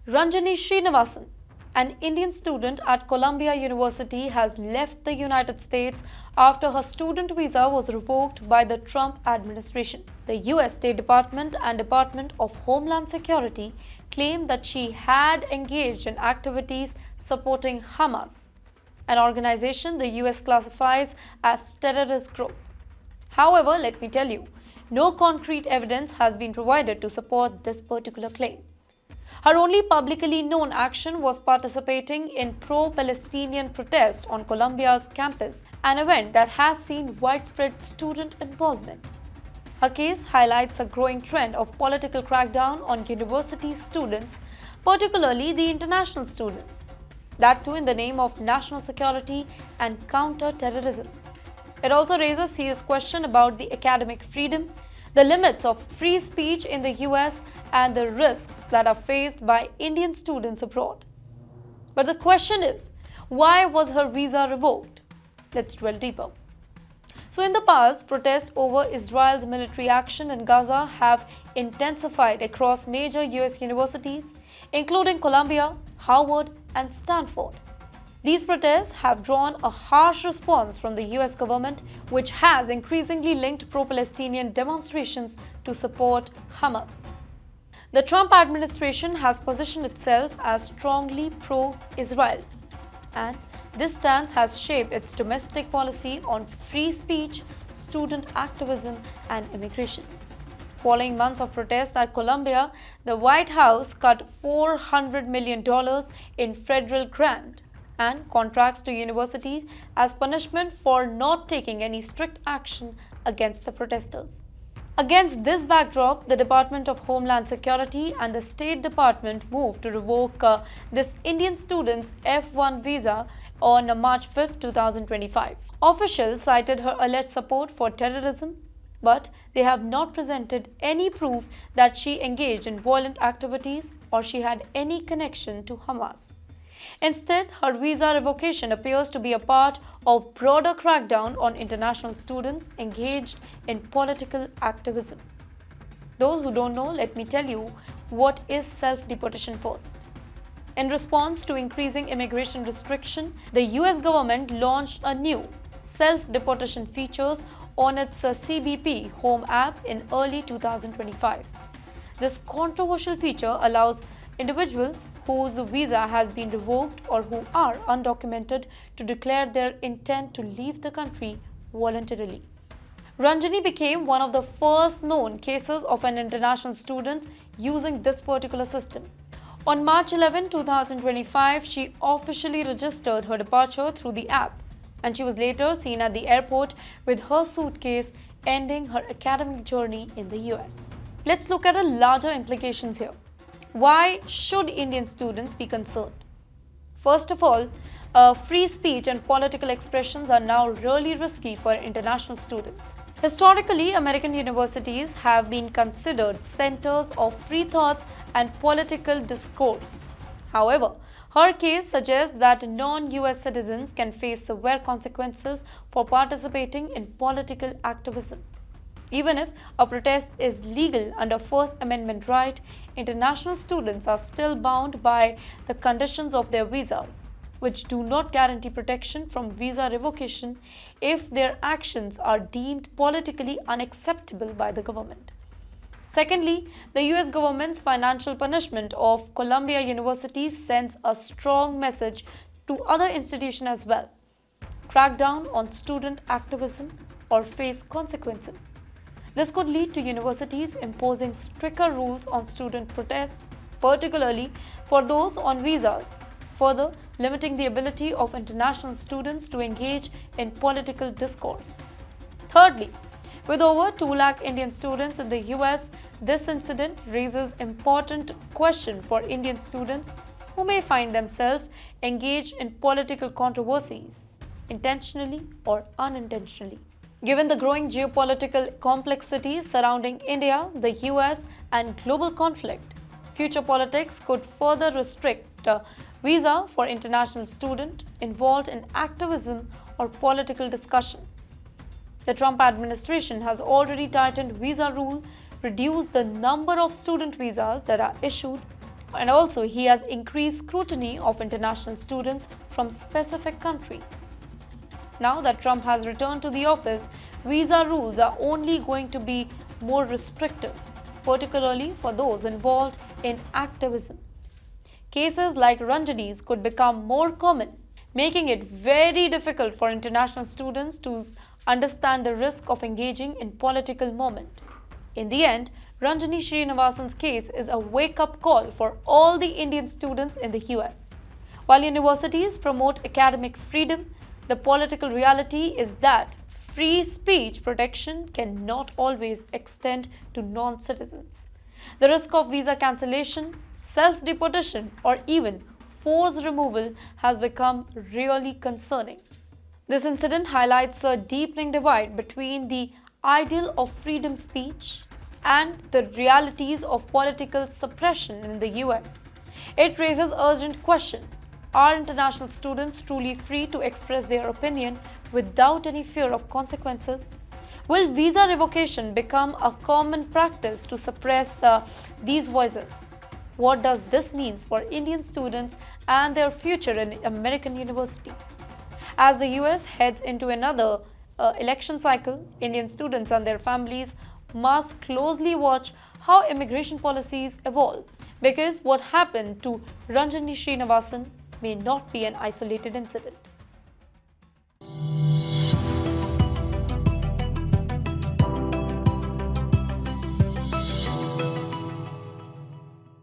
Ranjani Srinivasan, an Indian student at Columbia University, has left the United States after her student visa was revoked by the Trump administration. The US State Department and Department of Homeland Security claimed that she had engaged in activities supporting Hamas, an organization the US classifies as terrorist group. However, let me tell you, no concrete evidence has been provided to support this particular claim. Her only publicly known action was participating in pro-Palestinian protest on Columbia's campus, an event that has seen widespread student involvement. Her case highlights a growing trend of political crackdown on university students, particularly the international students, that too in the name of national security and counter-terrorism. It also raises serious questions about the academic freedom, the limits of free speech in the US, and the risks that are faced by Indian students abroad. But the question is, why was her visa revoked? Let's dwell deeper. So in the past, protests over Israel's military action in Gaza have intensified across major US universities, including Columbia, Harvard, and Stanford. These protests have drawn a harsh response from the US government, which has increasingly linked pro-Palestinian demonstrations to support Hamas. The Trump administration has positioned itself as strongly pro-Israel, and this stance has shaped its domestic policy on free speech, student activism, and immigration. Following months of protests at Columbia, the White House cut $400 million in federal grant and contracts to universities as punishment for not taking any strict action against the protesters. Against this backdrop, the Department of Homeland Security and the State Department moved to revoke this Indian student's F-1 visa on March 5, 2025. Officials cited her alleged support for terrorism, but they have not presented any proof that she engaged in violent activities or she had any connection to Hamas. Instead, her visa revocation appears to be a part of broader crackdown on international students engaged in political activism. Those who don't know, let me tell you what is self-deportation first. In response to increasing immigration restriction, the US government launched a new self-deportation features on its CBP Home app in early 2025. This controversial feature allows individuals whose visa has been revoked or who are undocumented to declare their intent to leave the country voluntarily. Ranjani became one of the first known cases of an international student using this particular system. On March 11, 2025, she officially registered her departure through the app, and she was later seen at the airport with her suitcase, ending her academic journey in the US. Let's look at the larger implications here. Why should Indian students be concerned? First of all, free speech and political expressions are now really risky for international students. Historically, American universities have been considered centers of free thoughts and political discourse. However, her case suggests that non-US citizens can face severe consequences for participating in political activism. Even if a protest is legal under First Amendment right, international students are still bound by the conditions of their visas, which do not guarantee protection from visa revocation if their actions are deemed politically unacceptable by the government. Secondly, the US government's financial punishment of Columbia University sends a strong message to other institutions as well. Crack down on student activism or face consequences. This could lead to universities imposing stricter rules on student protests, particularly for those on visas, further limiting the ability of international students to engage in political discourse. Thirdly, with over 2 lakh Indian students in the US, this incident raises important question for Indian students who may find themselves engaged in political controversies, intentionally or unintentionally. Given the growing geopolitical complexities surrounding India, the US, and global conflict, future politics could further restrict visa for international students involved in activism or political discussion. The Trump administration has already tightened visa rules, reduced the number of student visas that are issued, And also, he has increased scrutiny of international students from specific countries. Now that Trump has returned to the office, visa rules are only going to be more restrictive, particularly for those involved in activism. Cases like Ranjani's could become more common, making it very difficult for international students to understand the risk of engaging in political movement. In the end, Ranjani Srinivasan's case is a wake-up call for all the Indian students in the US. While universities promote academic freedom, the political reality is that free speech protection cannot always extend to non-citizens. The risk of visa cancellation, self-deportation, or even forced removal has become really concerning. This incident highlights a deepening divide between the ideal of freedom speech and the realities of political suppression in the US. It raises urgent question: are international students truly free to express their opinion without any fear of consequences? Will visa revocation become a common practice to suppress these voices? What does this mean for Indian students and their future in American universities? As the US heads into another election cycle, Indian students and their families must closely watch how immigration policies evolve, because what happened to Ranjani Srinivasan may not be an isolated incident.